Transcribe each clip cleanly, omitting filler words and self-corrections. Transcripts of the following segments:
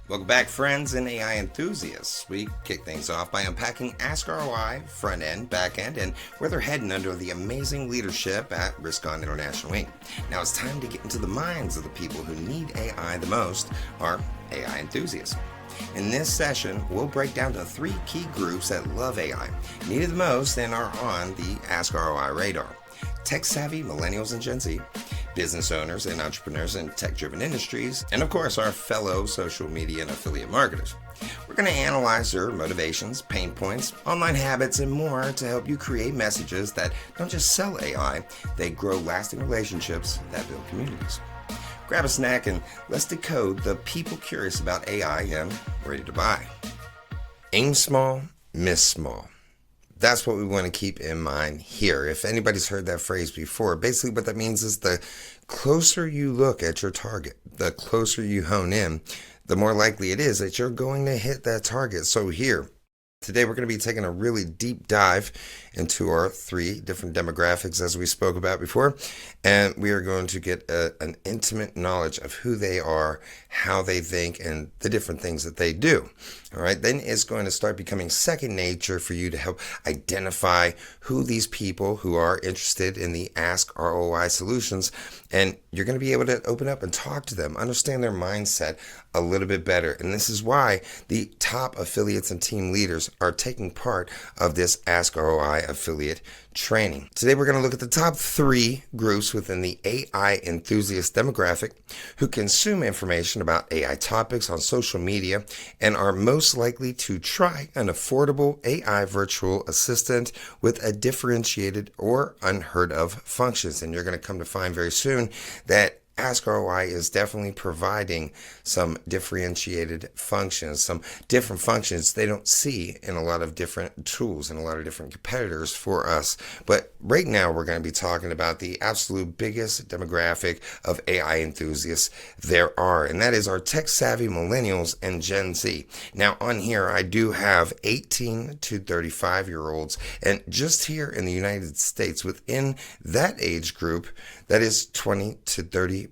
Welcome back, friends and AI enthusiasts. We kick things off by unpacking askROI, front end, back end, and where they're heading under the amazing leadership at Risk-On International Inc. Now it's time to get into the minds of the people who need AI the most, our AI enthusiasts. In this session, we'll break down to three key groups that love AI, need it the most, and are on the askROI radar. Tech-savvy Millennials and Gen Z, business owners and entrepreneurs in tech-driven industries, and of course our fellow social media and affiliate marketers. We're going to analyze their motivations, pain points, online habits, and more to help you create messages that don't just sell AI, they grow lasting relationships that build communities. Grab a snack and let's decode the people curious about AI and ready to buy. Aim small, miss small. That's what we want to keep in mind here. If anybody's heard that phrase before, basically what that means is the closer you look at your target, the closer you hone in, the more likely it is that you're going to hit that target. So here, today we're going to be taking a really deep dive into our three different demographics as we spoke about before, and we are going to get an intimate knowledge of who they are, how they think, and the different things that they do. All right, then it's going to start becoming second nature for you to help identify who these people who are interested in the askROI solutions, and you're going to be able to open up and talk to them, understand their mindset a little bit better. And this is why the top affiliates and team leaders are taking part of this askROI affiliate training. Today we're going to look at the top three groups within the AI enthusiast demographic who consume information about AI topics on social media and are most likely to try an affordable AI virtual assistant with a differentiated or unheard of functions. And you're going to come to find very soon that askROI is definitely providing some differentiated functions, some different functions they don't see in a lot of different tools and a lot of different competitors for us. But right now we're going to be talking about the absolute biggest demographic of AI enthusiasts there are, and that is our tech-savvy millennials and Gen Z. Now on here I do have 18 to 35-year-olds, and just here in the United States within that age group, that is 20 to 30%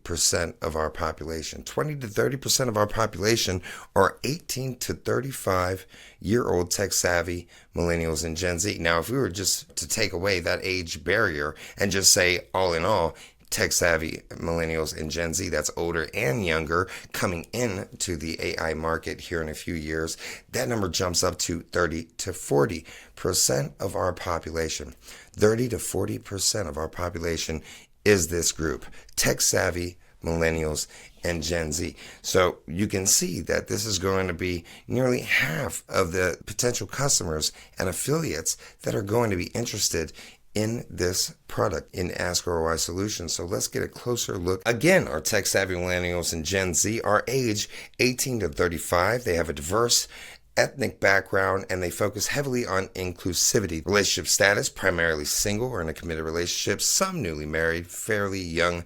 of our population. 20 to 30% of our population are 18 to 35-year-old tech-savvy millennials and Gen Z. Now, if we were just to take away that age barrier and just say all in all, tech-savvy millennials and Gen Z, that's older and younger, coming into the AI market here in a few years, that number jumps up to 30 to 40% of our population. 30 to 40% of our population is this group, tech-savvy millennials and Gen Z. So you can see that this is going to be nearly half of the potential customers and affiliates that are going to be interested in this product in askROI solutions. So let's get a closer look. Again, our tech-savvy millennials and Gen Z are age 18 to 35. They have a diverse ethnic background, and they focus heavily on inclusivity. Relationship status, primarily single or in a committed relationship, some newly married, fairly young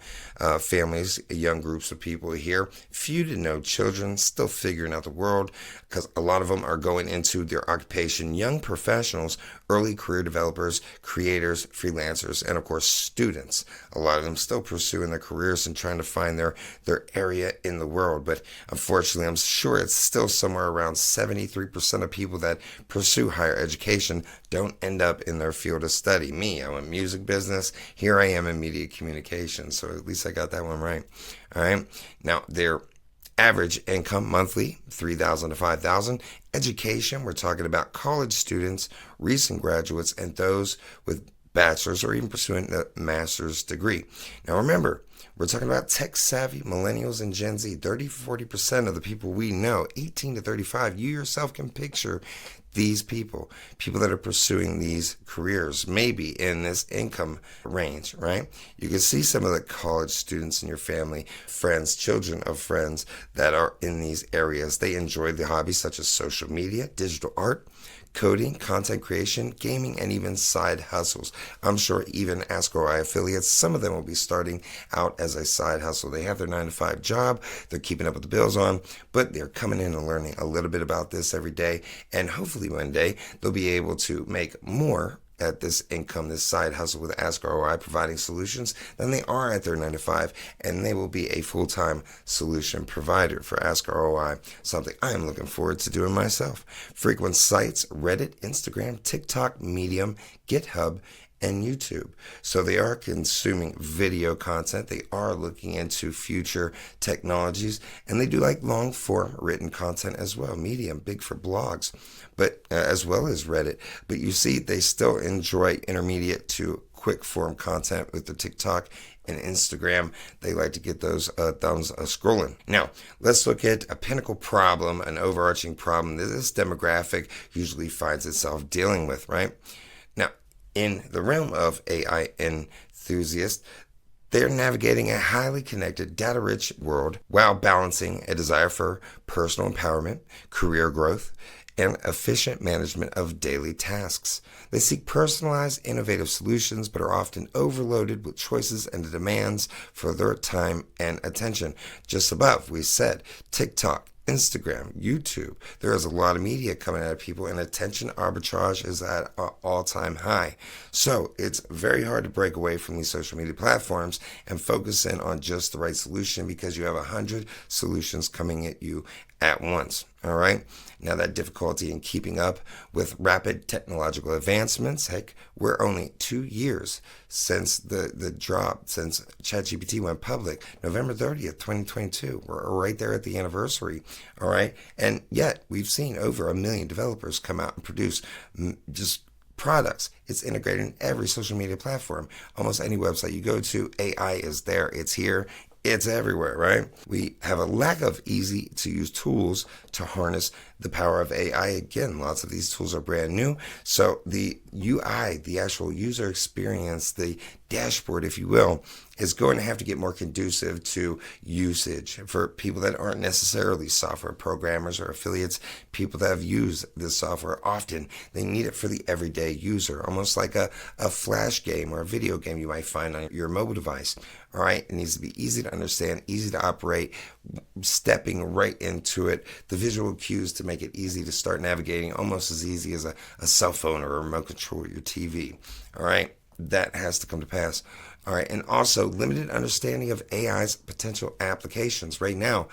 families, young groups of people here, few to no children, still figuring out the world because a lot of them are going into their occupation, young professionals, early career developers, creators, freelancers, and of course students. A lot of them still pursuing their careers and trying to find their area in the world, but unfortunately I'm sure it's still somewhere around 73% of people that pursue higher education don't end up in their field of study. Me, I'm in music business. Here I am in media communication. So at least I got that one right. All right. Now, their average income monthly, $3,000 to $5,000. Education, we're talking about college students, recent graduates, and those with bachelor's or even pursuing a master's degree. Now, remember, we're talking about tech-savvy millennials and Gen Z. 30-40% of the people we know, 18 to 35, you yourself can picture these people that are pursuing these careers, maybe in this income range, right? You can see some of the college students in your family, friends, children of friends that are in these areas. They enjoy the hobbies such as social media, digital art, coding, content creation, gaming, and even side hustles. I'm sure even askROI affiliates, some of them will be starting out as a side hustle. They have their 9-to-5 job, they're keeping up with the bills on, but they're coming in and learning a little bit about this every day, and hopefully one day they'll be able to make more at this income, this side hustle with askROI, providing solutions, than they are at their 9 to 5, and they will be a full-time solution provider for askROI, something I am looking forward to doing myself. Frequent sites: Reddit, Instagram, TikTok, Medium, GitHub, and YouTube. So they are consuming video content. They are looking into future technologies, and they do like long form written content as well. Medium, big for blogs, but as well as Reddit. But you see, they still enjoy intermediate to quick form content with the TikTok and Instagram. They like to get those thumbs scrolling. Now, let's look at a pinnacle problem, an overarching problem that this demographic usually finds itself dealing with, right? Now, in the realm of AI enthusiasts, they're navigating a highly connected, data-rich world while balancing a desire for personal empowerment, career growth, and efficient management of daily tasks. They seek personalized, innovative solutions, but are often overloaded with choices and demands for their time and attention. Just above, we said TikTok, Instagram, YouTube. There is a lot of media coming at people, and attention arbitrage is at an all-time high. So it's very hard to break away from these social media platforms and focus in on just the right solution, because you have 100 solutions coming at you at once. All right. Now, that difficulty in keeping up with rapid technological advancements, heck, we're only 2 years since the drop, since ChatGPT went public, November 30th, 2022. We're right there at the anniversary. All right. And yet we've seen over 1 million developers come out and produce just products. It's integrated in every social media platform. Almost any website you go to, AI is there. It's here. It's everywhere, right? We have a lack of easy to use tools to harness the power of AI. Again, lots of these tools are brand new. So the UI, the actual user experience, the dashboard, if you will, is going to have to get more conducive to usage for people that aren't necessarily software programmers or affiliates, people that have used this software often. They need it for the everyday user, almost like a flash game or a video game you might find on your mobile device. All right, it needs to be easy to understand, easy to operate, stepping right into it. The visual cues to make it easy to start navigating, almost as easy as a cell phone or a remote control or your TV. All right, that has to come to pass. All right, and also limited understanding of AI's potential applications. Right now,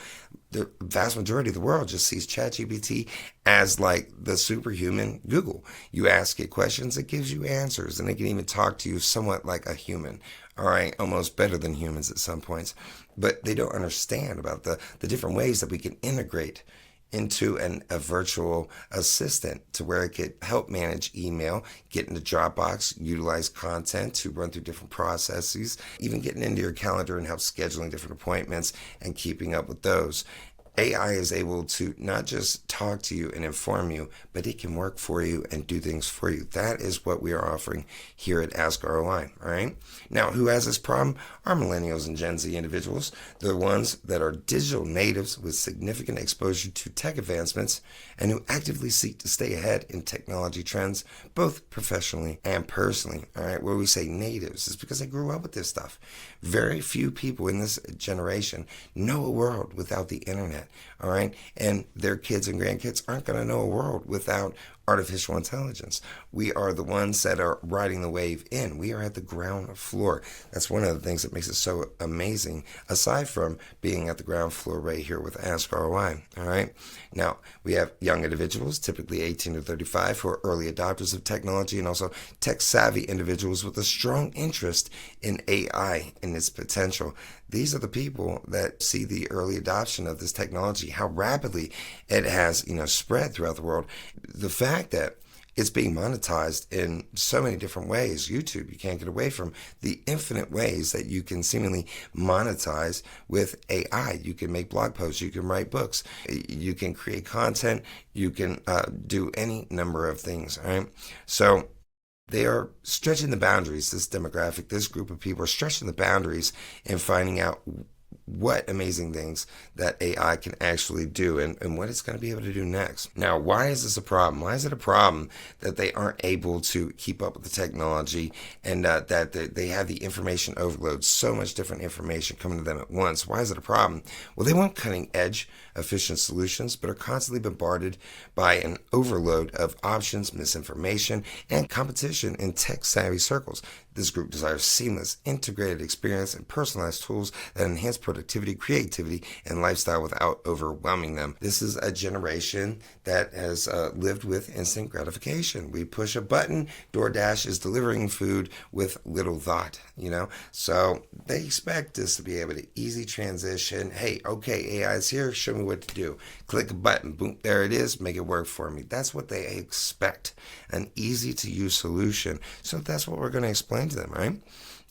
the vast majority of the world just sees ChatGPT as like the superhuman Google. You ask it questions, it gives you answers, and it can even talk to you somewhat like a human. All right, almost better than humans at some points. But they don't understand about the different ways that we can integrate into a virtual assistant to where it could help manage email, get into Dropbox, utilize content to run through different processes, even getting into your calendar and help scheduling different appointments and keeping up with those. AI is able to not just talk to you and inform you, but it can work for you and do things for you. That is what we are offering here at askROI. All right. Now, who has this problem? Our Millennials and Gen Z individuals. They're ones that are digital natives with significant exposure to tech advancements and who actively seek to stay ahead in technology trends, both professionally and personally. All right. Where we say natives is because they grew up with this stuff. Very few people in this generation know a world without the internet. All right. And their kids and grandkids aren't going to know a world without artificial intelligence. We are the ones that are riding the wave in. We are at the ground floor. That's one of the things that makes it so amazing, aside from being at the ground floor right here with askROI. All right. Now, we have young individuals, typically 18 to 35, who are early adopters of technology, and also tech-savvy individuals with a strong interest in AI and its potential. These are the people that see the early adoption of this technology, how rapidly it has, spread throughout the world. The fact that it's being monetized in so many different ways. YouTube, you can't get away from the infinite ways that you can seemingly monetize with AI. You can make blog posts, you can write books, you can create content, you can do any number of things, all right? So they are stretching the boundaries. This demographic, this group of people are stretching the boundaries and finding out what amazing things that AI can actually do and what it's going to be able to do next. Now, why is this a problem? Why is it a problem that they aren't able to keep up with the technology and that they have the information overload, so much different information coming to them at once? Why is it a problem? Well, they want cutting edge, efficient solutions, but are constantly bombarded by an overload of options, misinformation, and competition in tech-savvy circles. This group desires seamless, integrated experience and personalized tools that enhance productivity, creativity, and lifestyle without overwhelming them. This is a generation that has lived with instant gratification. We push a button, DoorDash is delivering food with little thought, So they expect us to be able to easy transition. Hey, okay, AI is here, show me what to do. Click a button, boom, there it is, make it work for me. That's what they expect, an easy to use solution. So that's what we're going to explain to them, right?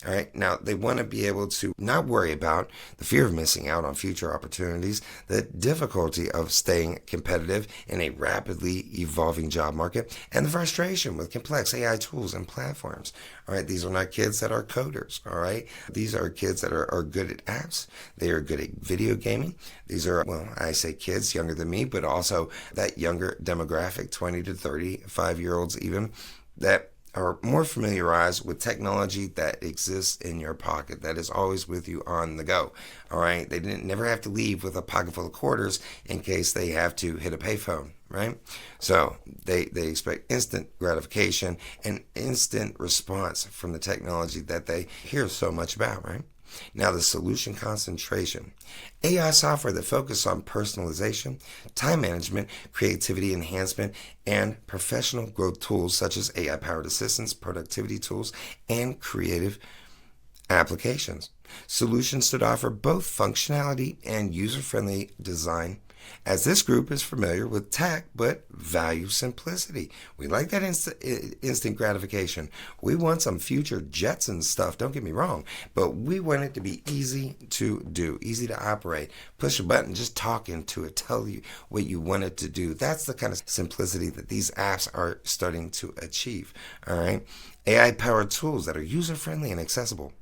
All right. Now, they want to be able to not worry about the fear of missing out on future opportunities, the difficulty of staying competitive in a rapidly evolving job market, and the frustration with complex AI tools and platforms. All right. These are not kids that are coders. All right. These are kids that are good at apps. They are good at video gaming. These are, well, I say kids younger than me, but also that younger demographic, 20 to 35-year-olds even, that are more familiarized with technology that exists in your pocket, that is always with you on the go. All right, they never have to leave with a pocket full of quarters in case they have to hit a payphone, right? So they expect instant gratification and instant response from the technology that they hear so much about, right? Now, the solution concentration. AI software that focuses on personalization, time management, creativity enhancement, and professional growth tools such as AI-powered assistants, productivity tools, and creative applications. Solutions that offer both functionality and user-friendly design, as this group is familiar with tech but value simplicity. We like that instant gratification. We want some future Jetson stuff, don't get me wrong, but we want it to be easy to do, easy to operate. Push a button, just talk into it, tell you what you want it to do. That's the kind of simplicity that these apps are starting to achieve. All right, AI-powered tools that are user-friendly and accessible.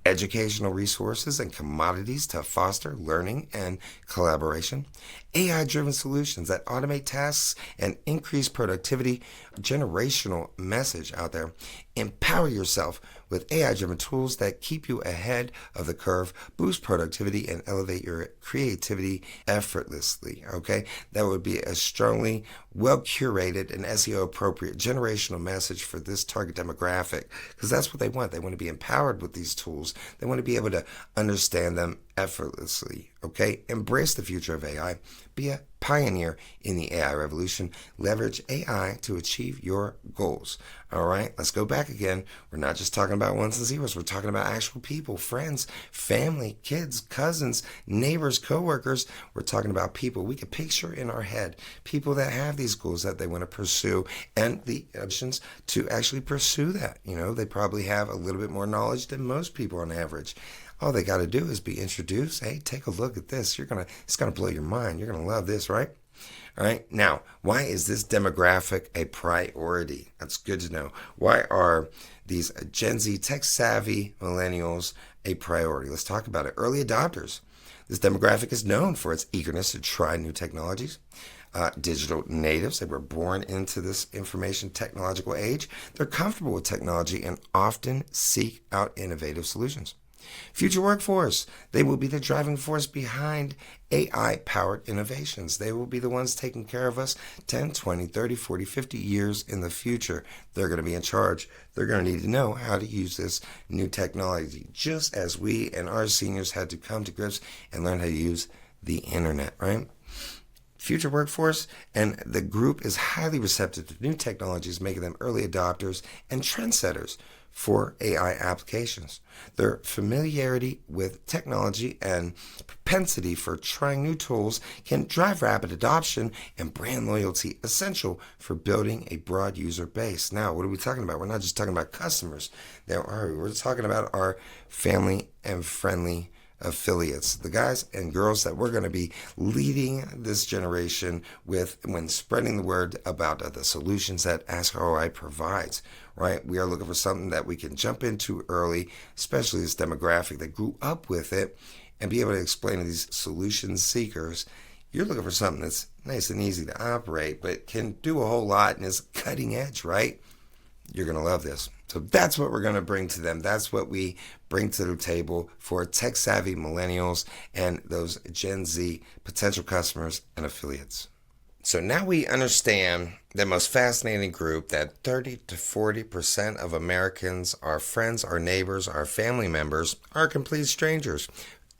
Educational resources and commodities to foster learning and collaboration, AI-driven solutions that automate tasks and increase productivity, generational message out there. Empower yourself with AI-driven tools that keep you ahead of the curve, boost productivity, and elevate your creativity effortlessly, okay? That would be a strongly well-curated and SEO-appropriate generational message for this target demographic, because that's what they want. They want to be empowered with these tools. They want to be able to understand them effortlessly, okay? Embrace the future of AI. Be a pioneer in the AI revolution. Leverage AI to achieve your goals. All right, let's go back again. We're not just talking about ones and zeros. We're talking about actual people, friends, family, kids, cousins, neighbors, coworkers. We're talking about people we can picture in our head, people that have these goals that they want to pursue and the options to actually pursue that. They probably have a little bit more knowledge than most people on average. All they got to do is be introduced. Hey, take a look at this. It's gonna blow your mind. You're gonna love this, right? All right. Now, why is this demographic a priority? That's good to know. Why are these Gen Z tech-savvy millennials a priority? Let's talk about it. Early adopters. This demographic is known for its eagerness to try new technologies. Digital natives, they were born into this information technological age. They're comfortable with technology and often seek out innovative solutions. Future workforce, they will be the driving force behind AI-powered innovations. They will be the ones taking care of us 10, 20, 30, 40, 50 years in the future. They're going to be in charge. They're going to need to know how to use this new technology, just as we and our seniors had to come to grips and learn how to use the internet, right? Future workforce, and the group is highly receptive to new technologies, making them early adopters and trendsetters for AI applications. Their familiarity with technology and propensity for trying new tools can drive rapid adoption and brand loyalty, essential for building a broad user base. Now, what are we talking about? We're not just talking about customers. We're talking about our family and friendly affiliates, the guys and girls that we're going to be leading this generation with when spreading the word about the solutions that askROI provides, right? We are looking for something that we can jump into early, especially this demographic that grew up with it and be able to explain to these solution seekers, you're looking for something that's nice and easy to operate, but can do a whole lot and is cutting edge, right? You're going to love this. So that's what we're going to bring to them. That's what we bring to the table for tech-savvy millennials and those Gen Z potential customers and affiliates. So now we understand the most fascinating group, that 30 to 40% of Americans, our friends, our neighbors, our family members, are complete strangers.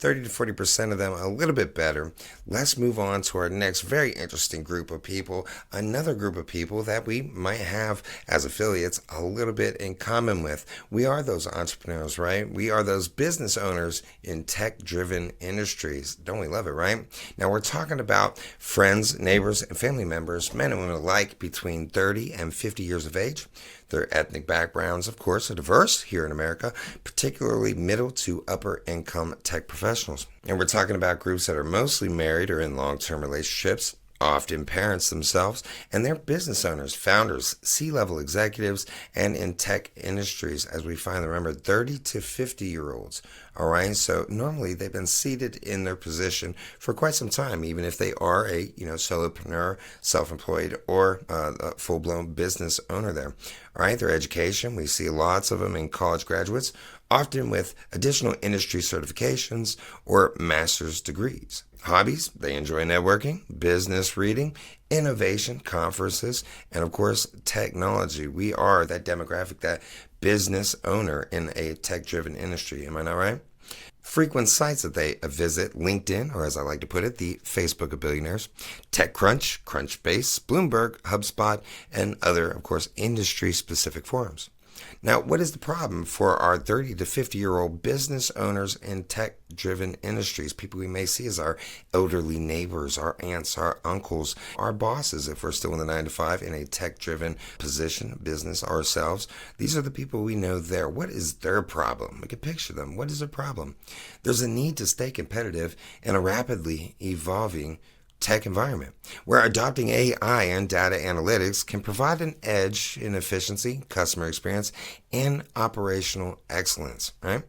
30 to 40% of them a little bit better. Let's move on to our next very interesting group of people, another group of people that we might have as affiliates a little bit in common with. We are those entrepreneurs, right? We are those business owners in tech-driven industries. Don't we love it, right? Now we're talking about friends, neighbors, and family members, men and women alike, between 30 and 50 years of age. Their ethnic backgrounds, of course, are diverse here in America, particularly middle to upper income tech professionals. And we're talking about groups that are mostly married or in long-term relationships, often parents themselves, and they're business owners, founders, C-level executives, and in tech industries, as we find, remember, 30 to 50-year-olds. All right, so normally they've been seated in their position for quite some time, even if they are a solopreneur, self-employed, or a full-blown business owner there. All right, their education, we see lots of them in college graduates, often with additional industry certifications or master's degrees. Hobbies, they enjoy networking, business reading, innovation, conferences, and of course, technology. We are that demographic, that business owner in a tech-driven industry. Am I not right? Frequent sites that they visit: LinkedIn, or as I like to put it, the Facebook of billionaires, TechCrunch, Crunchbase, Bloomberg, HubSpot, and other, of course, industry-specific forums. Now, what is the problem for our 30 to 50-year-old business owners in tech-driven industries? People we may see as our elderly neighbors, our aunts, our uncles, our bosses, if we're still in the 9 to 5 in a tech-driven position, business ourselves. These are the people we know there. What is their problem? We can picture them. What is their problem? There's a need to stay competitive in a rapidly evolving tech environment, where adopting AI and data analytics can provide an edge in efficiency, customer experience, and operational excellence, right?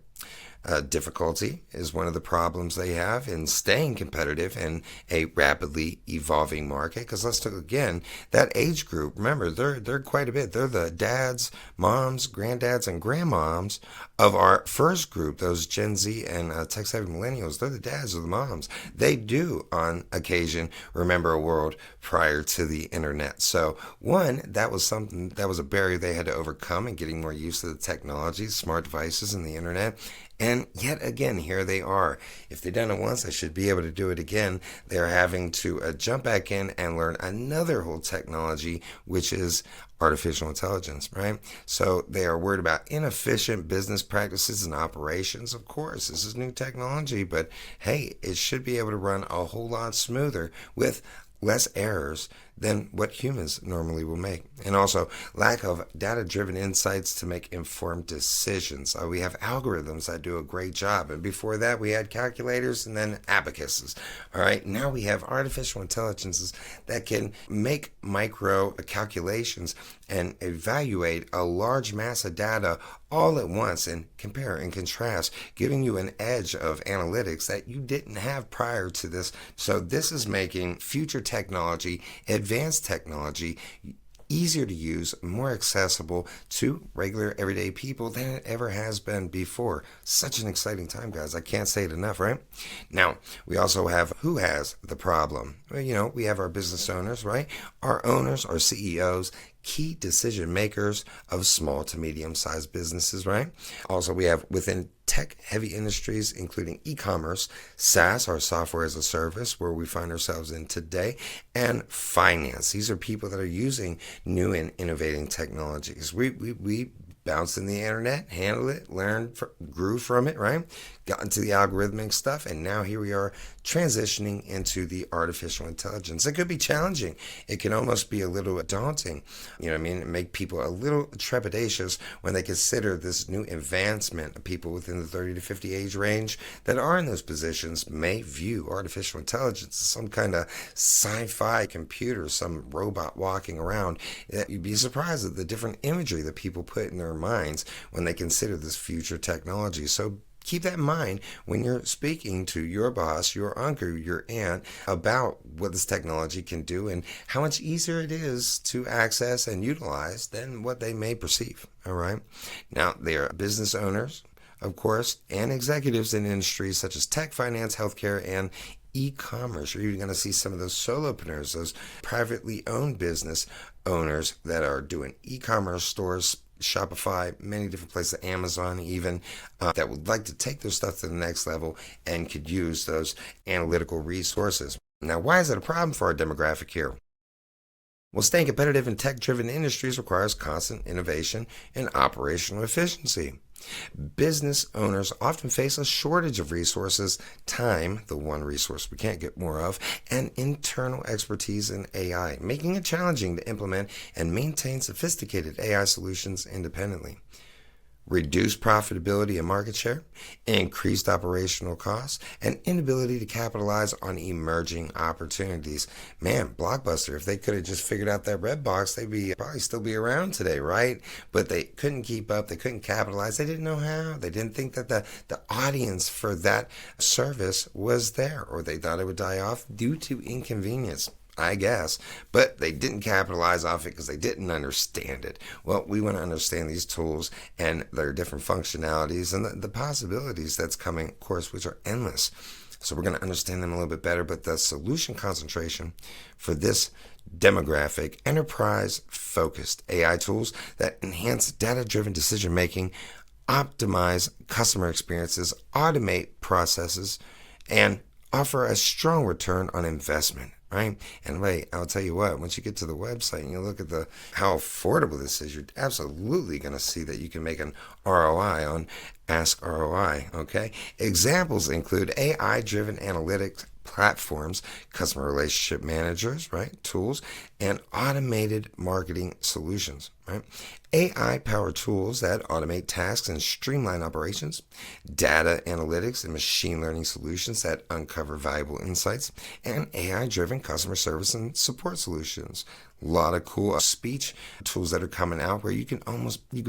Difficulty is one of the problems they have in staying competitive in a rapidly evolving market. Because let's look again, that age group, remember, they're quite a bit. They're the dads, moms, granddads, and grandmoms of our first group, those Gen Z and tech-savvy millennials. They're the dads or the moms. They do, on occasion, remember a world prior to the internet. So, one, that was something, that was a barrier they had to overcome in getting more used to the technology, smart devices, and the internet. And yet again, here they are. If they've done it once, they should be able to do it again. They're having to jump back in and learn another whole technology, which is artificial intelligence, right? So they are worried about inefficient business practices and operations. Of course, this is new technology, but hey, it should be able to run a whole lot smoother with less errors than what humans normally will make. And also, lack of data-driven insights to make informed decisions. We have algorithms that do a great job. And before that, we had calculators and then abacuses. All right, now we have artificial intelligences that can make micro calculations and evaluate a large mass of data all at once and compare and contrast, giving you an edge of analytics that you didn't have prior to this. So this is making future technology, advanced technology, easier to use, more accessible to regular everyday people than it ever has been before. Such an exciting time, guys. I can't say it enough, right? Now, we also have who has the problem. Well, we have our business owners, right? Our owners, our CEOs, key decision makers of small to medium-sized businesses, right? Also, we have within tech-heavy industries, including e-commerce, SaaS, our software as a service, where we find ourselves in today, and finance. These are people that are using new and innovating technologies. We bounced in the internet, handled it, learned, grew from it, right? Got into the algorithmic stuff, and now here we are transitioning into the artificial intelligence. It could be challenging. It can almost be a little daunting, make people a little trepidatious when they consider this new advancement of people within the 30 to 50 age range that are in those positions may view artificial intelligence as some kind of sci-fi computer, some robot walking around. You'd be surprised at the different imagery that people put in their minds when they consider this future technology. So keep that in mind when you're speaking to your boss, your uncle, your aunt about what this technology can do and how much easier it is to access and utilize than what they may perceive. All right. Now, they are business owners, of course, and executives in industries such as tech, finance, healthcare, and e-commerce. You're even going to see some of those solopreneurs, those privately owned business owners that are doing e-commerce stores, Shopify, many different places, Amazon even, that would like to take their stuff to the next level and could use those analytical resources. Now, why is it a problem for our demographic here? Well, staying competitive in tech-driven industries requires constant innovation and operational efficiency. Business owners often face a shortage of resources, time, the one resource we can't get more of, and internal expertise in AI, making it challenging to implement and maintain sophisticated AI solutions independently. Reduced profitability and market share, increased operational costs, and inability to capitalize on emerging opportunities. Man, Blockbuster, if they could have just figured out that red box, they'd probably still be around today, right? But they couldn't keep up, they couldn't capitalize, they didn't know how. They didn't think that the audience for that service was there, or they thought it would die off due to inconvenience, I guess, but they didn't capitalize off it because they didn't understand it. Well, we want to understand these tools and their different functionalities and the possibilities that's coming, of course, which are endless. So we're going to understand them a little bit better, but the solution concentration for this demographic, enterprise-focused AI tools that enhance data-driven decision-making, optimize customer experiences, automate processes, and offer a strong return on investment. Right? And wait, I'll tell you what, once you get to the website and you look at how affordable this is, you're absolutely going to see that you can make an ROI on askROI. Okay? Examples include AI-driven analytics platforms, customer relationship managers, right? Tools, and automated marketing solutions, right? AI-powered tools that automate tasks and streamline operations, data analytics and machine learning solutions that uncover valuable insights, and AI-driven customer service and support solutions. A lot of cool speech tools that are coming out where you can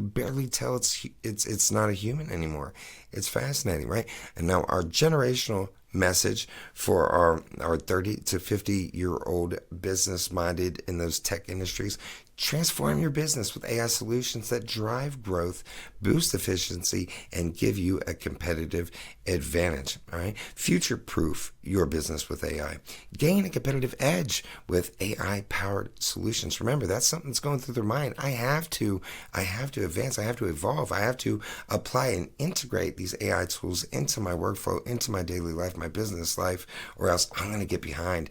barely tell it's not a human anymore. It's fascinating, right? And now our generational message for our 30 to 50 year old business minded in those tech industries: transform your business with AI solutions that drive growth, boost efficiency, and give you a competitive advantage. All right, future proof your business with AI. Gain a competitive edge with AI powered solutions. Remember, that's something that's going through their mind. I have to advance. I have to evolve. I have to apply and integrate these AI tools into my workflow, into my daily life, my business life, or else I'm going to get behind.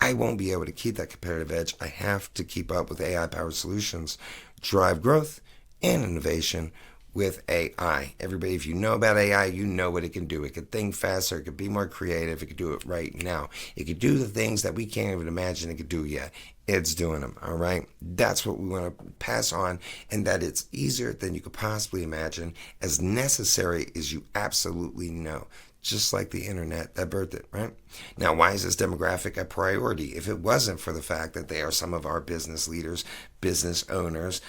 I won't be able to keep that competitive edge. I have to keep up with AI-powered solutions, drive growth and innovation with AI. Everybody, if you know about AI, you know what it can do. It can think faster. It can be more creative. It can do it right now. It can do the things that we can't even imagine it could do yet. It's doing them, all right? That's what we want to pass on, and that it's easier than you could possibly imagine, as necessary as you absolutely know. Just like the internet that birthed it, right? Now, why is this demographic a priority? If it wasn't for the fact that they are some of our business leaders, business owners,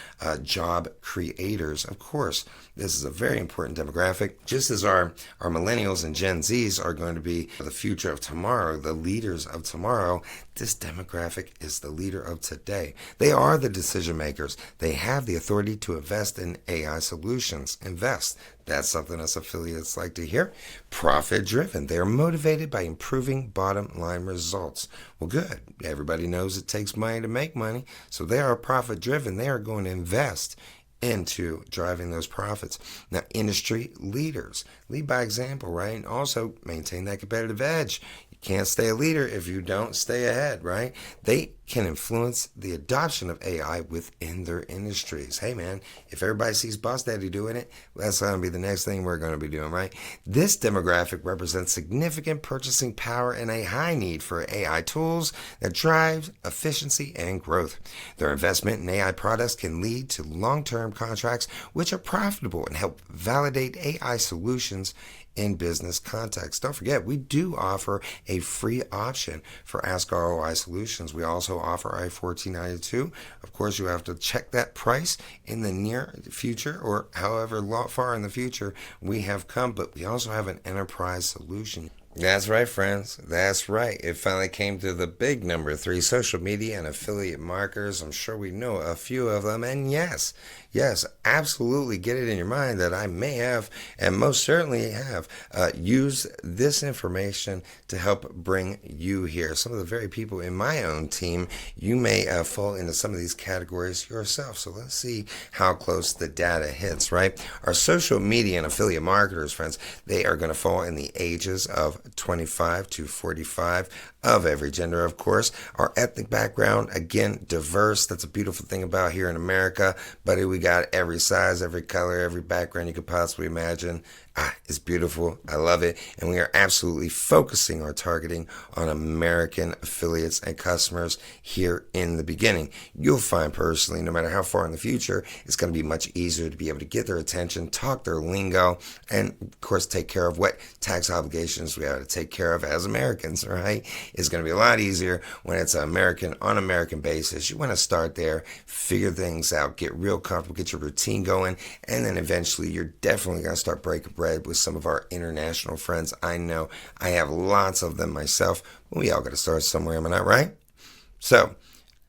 job creators, of course, this is a very important demographic. Just as our millennials and Gen Zs are going to be the future of tomorrow, the leaders of tomorrow, this demographic is the leader of today. They are the decision makers. They have the authority to invest in AI solutions. Invest. That's something us affiliates like to hear. Profit driven. They are motivated by improving bottom line results. Well, good. Everybody knows it takes money to make money. So they are profit driven. They are going to invest into driving those profits. Now, industry leaders lead by example, right? And also maintain that competitive edge. You can't stay a leader if you don't stay ahead, right? They can influence the adoption of AI within their industries. Hey, man, if everybody sees Boss Daddy doing it, that's going to be the next thing we're going to be doing, right? This demographic represents significant purchasing power and a high need for AI tools that drive efficiency and growth. Their investment in AI products can lead to long-term contracts which are profitable and help validate AI solutions in business context. Don't forget, we do offer a free option for askROI solutions. We also offer I-1492. Of course, you have to check that price in the near future or however far in the future we have come, but we also have an enterprise solution. That's right, friends. That's right. It finally came to the big number 3, social media and affiliate marketers. I'm sure we know a few of them. And yes, absolutely get it in your mind that I may have, and most certainly have, used this information to help bring you here. Some of the very people in my own team, you may fall into some of these categories yourself. So let's see how close the data hits, right? Our social media and affiliate marketers, friends, they are going to fall in the ages of 25 to 45 of every gender, of course. Our ethnic background, again, diverse. That's a beautiful thing about here in America. But we got every size, every color, every background you could possibly imagine. It's beautiful. I love it. And we are absolutely focusing our targeting on American affiliates and customers here in the beginning. You'll find personally, no matter how far in the future, it's going to be much easier to be able to get their attention, talk their lingo, and of course, take care of what tax obligations we have to take care of as Americans, right? It's going to be a lot easier when it's on American basis. You want to start there, figure things out, get real comfortable, get your routine going, and then eventually you're definitely going to start breaking bread with some of our international friends. I know I have lots of them myself. We all got to start somewhere, am I not right? So,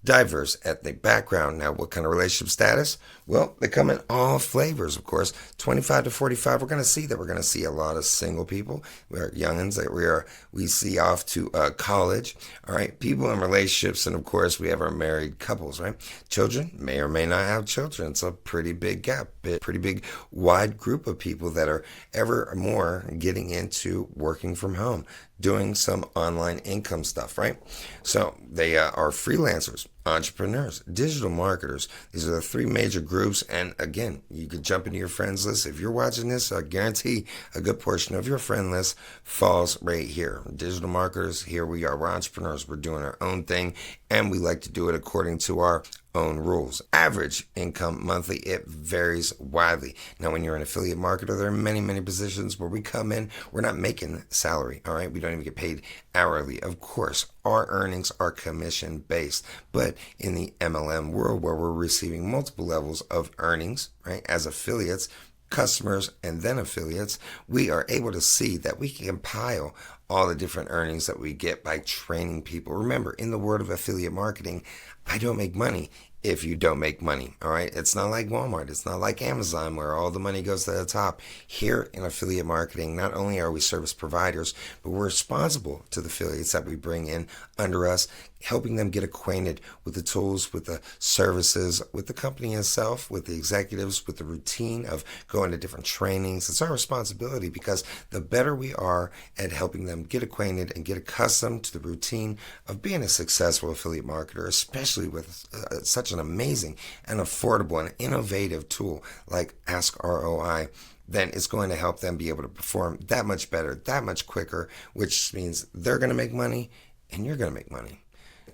diverse ethnic background. Now, what kind of relationship status? Well, they come in all flavors, of course. 25 to 45, we're going to see a lot of single people. We are youngins that we see off to college. All right, people in relationships, and of course, we have our married couples, right? Children may or may not have children. It's a pretty big gap, pretty big, wide group of people that are ever more getting into working from home, doing some online income stuff, right? So they are freelancers, entrepreneurs, digital marketers. These are the 3 major groups. And again, you could jump into your friends list. If you're watching this, I guarantee a good portion of your friend list falls right here. Digital marketers, here we are. We're entrepreneurs. We're doing our own thing, and we like to do it according to our own rules. Average income monthly, it varies widely. Now, when you're an affiliate marketer, there are many positions where we come in, we're not making salary, all right? We don't even get paid hourly. Of course, our earnings are commission based, but in the MLM world where we're receiving multiple levels of earnings, right, as affiliates, customers, and then affiliates, we are able to see that we can compile all the different earnings that we get by training people. Remember, in the world of affiliate marketing, I don't make money if you don't make money, all right? It's not like Walmart. It's not like Amazon where all the money goes to the top. Here in affiliate marketing, not only are we service providers, but we're responsible to the affiliates that we bring in under us, helping them get acquainted with the tools, with the services, with the company itself, with the executives, with the routine of going to different trainings. It's our responsibility because the better we are at helping them get acquainted and get accustomed to the routine of being a successful affiliate marketer, especially with such an amazing and affordable and innovative tool like askROI, then it's going to help them be able to perform that much better, that much quicker, which means they're going to make money and you're going to make money.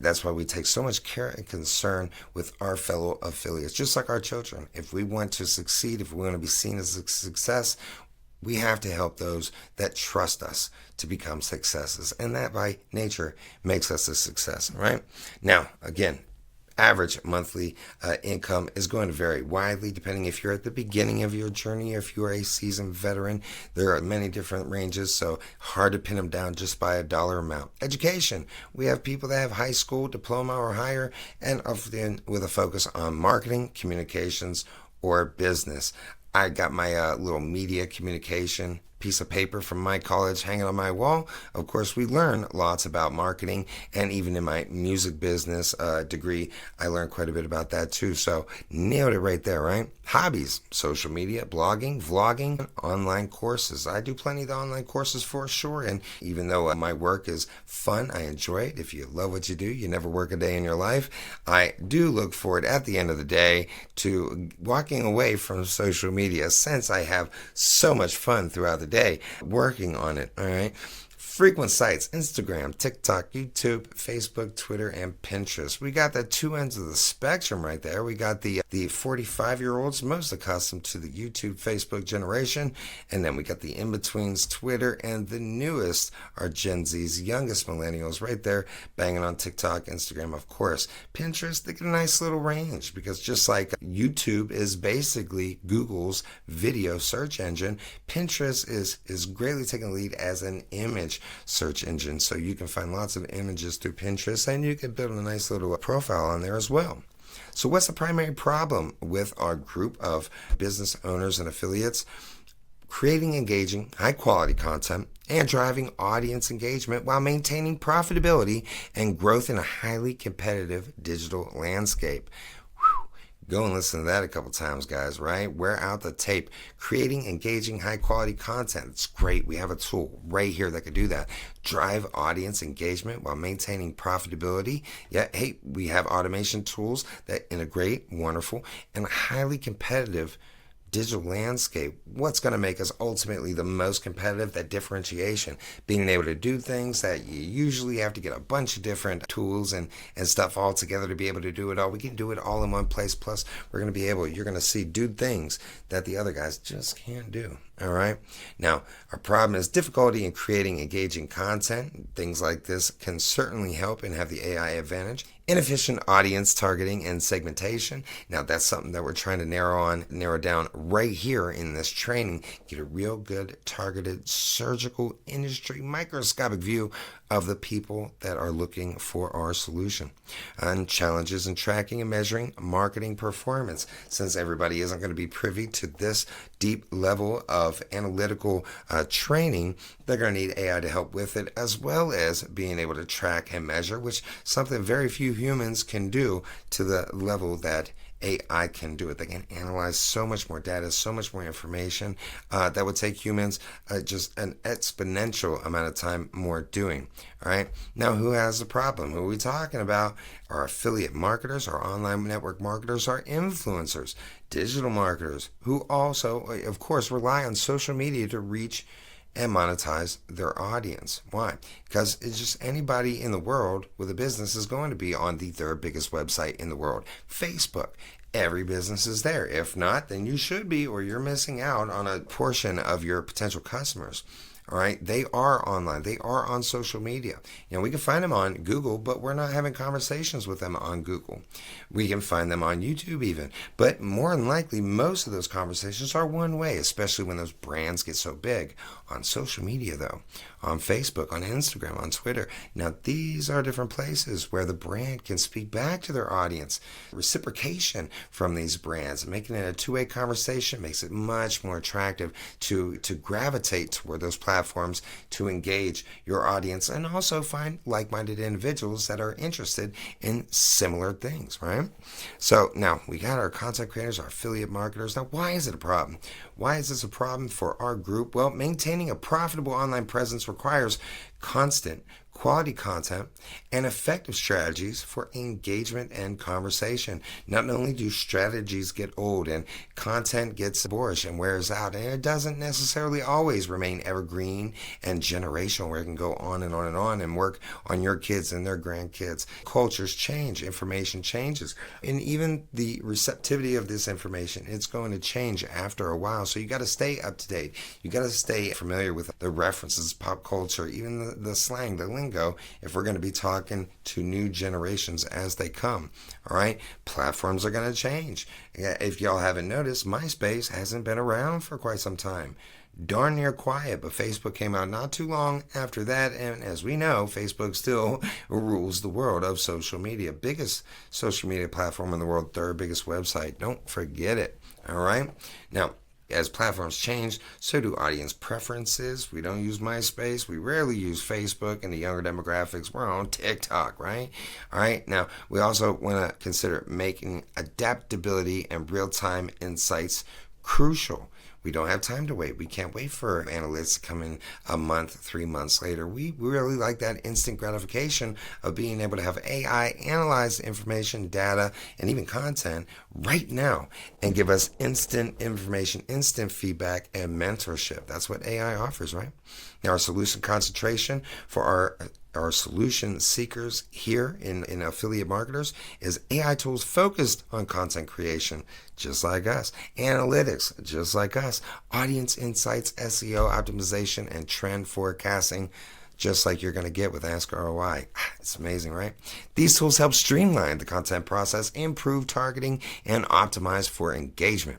That's why we take so much care and concern with our fellow affiliates, just like our children. If we want to succeed, if we want to be seen as a success, we have to help those that trust us to become successes. And that by nature makes us a success, right? Now, again, average monthly income is going to vary widely depending if you're at the beginning of your journey or if you're a seasoned veteran. There are many different ranges, so hard to pin them down just by a dollar amount. Education. We have people that have high school diploma or higher, and often with a focus on marketing, communications, or business. I got my little media communication piece of paper from my college hanging on my wall. Of course, we learn lots about marketing, and even in my music business degree, I learned quite a bit about that too. So nailed it right there, right? Hobbies, social media, blogging, vlogging, online courses. I do plenty of the online courses for sure, and even though my work is fun, I enjoy it. If you love what you do, you never work a day in your life. I do look forward at the end of the day to walking away from social media since I have so much fun throughout the day working on it, all right? Frequent sites: Instagram, TikTok, YouTube, Facebook, Twitter, and Pinterest. We got the two ends of the spectrum right there. We got the 45-year-olds, most accustomed to the YouTube, Facebook generation, and then we got the in-betweens, Twitter, and the newest are Gen Z's youngest millennials right there, banging on TikTok, Instagram, of course. Pinterest, they get a nice little range because just like YouTube is basically Google's video search engine, Pinterest is greatly taking the lead as an image search engine. So you can find lots of images through Pinterest, and you can build a nice little profile on there as well. So what's the primary problem with our group of business owners and affiliates? Creating engaging, high-quality content and driving audience engagement while maintaining profitability and growth in a highly competitive digital landscape. Go and listen to that a couple times, guys, right? Wear out the tape. Creating engaging, high-quality content. It's great. We have a tool right here that could do that. Drive audience engagement while maintaining profitability. Yeah, hey, we have automation tools that integrate, wonderful, and highly competitive digital landscape. What's going to make us ultimately the most competitive? That differentiation, being able to do things that you usually have to get a bunch of different tools and stuff all together to be able to do it all. We can do it all in one place. Plus, you're going to see do things that the other guys just can't do. All right. Now, our problem is difficulty in creating engaging content. Things like this can certainly help and have the AI advantage. Inefficient audience targeting and segmentation. Now, that's something that we're trying to narrow down right here in this training. Get a real good targeted surgical industry microscopic view of the people that are looking for our solution. And challenges in tracking and measuring marketing performance. Since everybody isn't going to be privy to this deep level of analytical training, they're going to need AI to help with it, as well as being able to track and measure, which is something very few humans can do to the level that AI can do it. They can analyze so much more data, so much more information that would take humans just an exponential amount of time more doing. All right. Now, who has the problem? Who are we talking about? Our affiliate marketers, our online network marketers, our influencers, digital marketers, who also, of course, rely on social media to reach and monetize their audience. Why? Because it's just anybody in the world with a business is going to be on the third biggest website in the world, Facebook. Every business is there. If not, then you should be, or you're missing out on a portion of your potential customers. All right, they are online. They are on social media. We can find them on Google, but we're not having conversations with them on Google. We can find them on YouTube even. But more than likely, most of those conversations are one way, especially when those brands get so big. On social media, though, on Facebook, on Instagram, on Twitter. Now, these are different places where the brand can speak back to their audience. Reciprocation from these brands, making it a two-way conversation, makes it much more attractive to gravitate toward those platforms to engage your audience and also find like-minded individuals that are interested in similar things, right? So now we got our content creators, our affiliate marketers. Now, why is it a problem? Why is this a problem for our group? Well, maintaining a profitable online presence requires constant quality content and effective strategies for engagement and conversation. Not only do strategies get old and content gets boorish and wears out, and it doesn't necessarily always remain evergreen and generational where it can go on and on and on and work on your kids and their grandkids. Cultures change, information changes, and even the receptivity of this information, it's going to change after a while. So you got to stay up to date. You got to stay familiar with the references, pop culture, even the slang, the lingo, if we're going to be talking to new generations as they come. All right, platforms are going to change. If y'all haven't noticed, MySpace hasn't been around for quite some time. Darn near quiet, but Facebook came out not too long after that, and as we know, Facebook still rules the world of social media. Biggest social media platform in the world, third biggest website. Don't forget it. All right, now, as platforms change, so do audience preferences. We don't use MySpace. We rarely use Facebook. And the younger demographics, we're on TikTok, right? All right. Now, we also want to consider making adaptability and real-time insights crucial. We don't have time to wait. We can't wait for analytics to come in a month, 3 months later. We really like that instant gratification of being able to have AI analyze information, data, and even content right now and give us instant information, instant feedback, and mentorship. That's what AI offers, right? Now, our solution concentration for our solution seekers here in affiliate marketers is AI tools focused on content creation, just like us, analytics, just like us, audience insights, SEO optimization, and trend forecasting, just like you're going to get with askROI. It's amazing, right? These tools help streamline the content process, improve targeting, and optimize for engagement.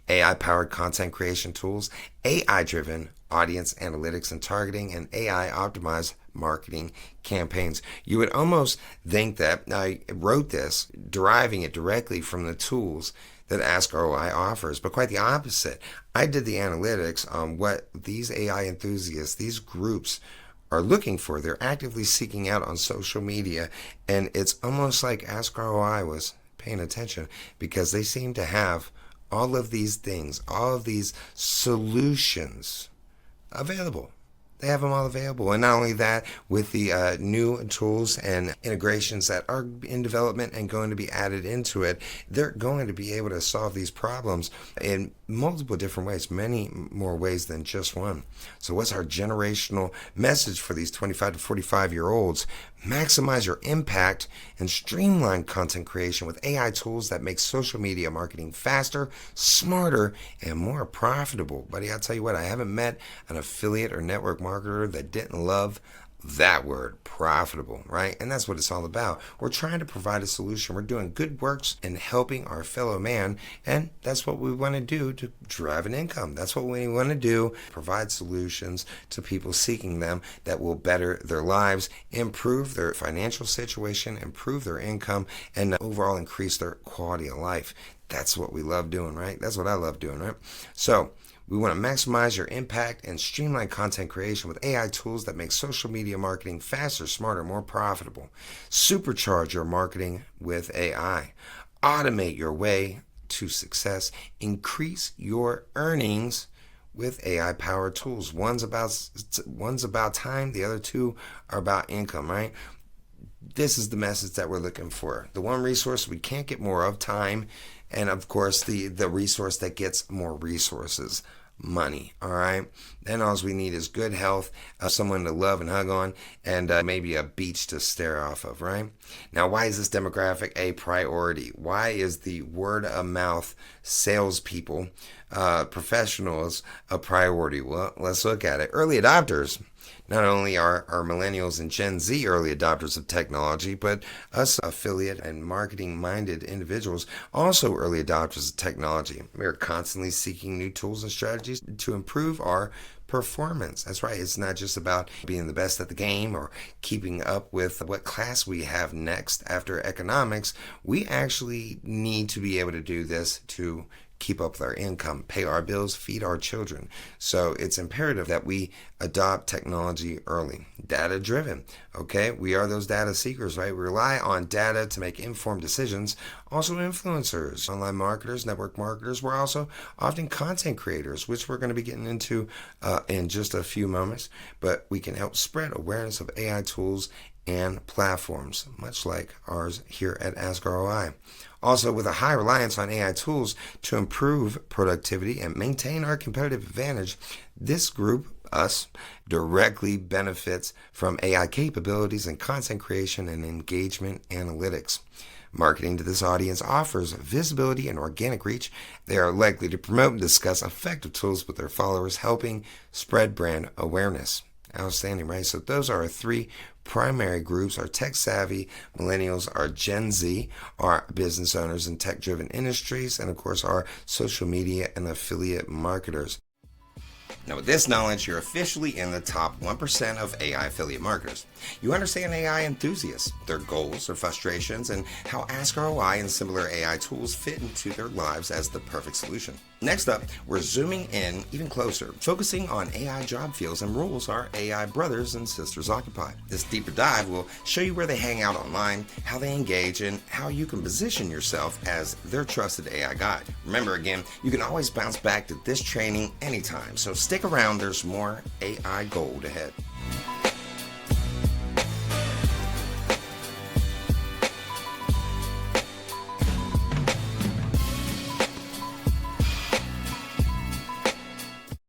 AI-powered content creation tools, AI-driven audience analytics and targeting, and AI-optimized marketing campaigns. You would almost think that I wrote this, deriving it directly from the tools that askROI offers, but quite the opposite. I did the analytics on what these AI enthusiasts, these groups, are looking for. They're actively seeking out on social media, and it's almost like askROI was paying attention because they seem to have all of these things, all of these solutions available. They have them all available. And not only that, with the new tools and integrations that are in development and going to be added into it, they're going to be able to solve these problems in multiple different ways, many more ways than just one. So what's our generational message for these 25 to 45-year-olds? Maximize your impact and streamline content creation with AI tools that make social media marketing faster, smarter, and more profitable. Buddy, I'll tell you what, I haven't met an affiliate or network marketer that didn't love that word, profitable, right? And that's what it's all about. We're trying to provide a solution. We're doing good works and helping our fellow man, and that's what we want to do to drive an income. That's what we want to do, provide solutions to people seeking them that will better their lives, improve their financial situation, improve their income, and overall increase their quality of life. That's what we love doing, right? That's what I love doing, right? So we want to maximize your impact and streamline content creation with AI tools that make social media marketing faster, smarter, more profitable. Supercharge your marketing with AI. Automate your way to success. Increase your earnings with AI-powered tools. One's about time, the other two are about income, right? This is the message that we're looking for. The one resource we can't get more of, time, and of course the resource that gets more resources, money. All right, then all we need is good health, someone to love and hug on, and maybe a beach to stare off of. Right now, why is this demographic a priority? Why is the word of mouth salespeople, professionals, a priority? Well, let's look at it. Early adopters. Not only are Millennials and Gen Z early adopters of technology, but us affiliate and marketing-minded individuals also early adopters of technology. We are constantly seeking new tools and strategies to improve our performance. That's right. It's not just about being the best at the game or keeping up with what class we have next after economics. We actually need to be able to do this to keep up with our income, pay our bills, feed our children. So it's imperative that we adopt technology early. Data driven. Okay, we are those data seekers, right? We rely on data to make informed decisions. Also influencers, online marketers, network marketers. We're also often content creators, which we're going to be getting into in just a few moments. But we can help spread awareness of AI tools and platforms, much like ours here at askROI. Also, with a high reliance on AI tools to improve productivity and maintain our competitive advantage, this group, us, directly benefits from AI capabilities in content creation and engagement analytics. Marketing to this audience offers visibility and organic reach. They are likely to promote and discuss effective tools with their followers, helping spread brand awareness. Outstanding, right? So those are our three primary groups: our tech savvy millennials, our Gen Z, our business owners in tech driven industries, and of course our social media and affiliate marketers. Now, with this knowledge, you're officially in the top 1% of AI affiliate marketers. You understand AI enthusiasts, their goals, their frustrations, and how askROI and similar AI tools fit into their lives as the perfect solution. Next up, we're zooming in even closer, focusing on AI job fields and roles our AI brothers and sisters occupy. This deeper dive will show you where they hang out online, how they engage, and how you can position yourself as their trusted AI guide. Remember, again, you can always bounce back to this training anytime, so stick around, there's more AI gold ahead.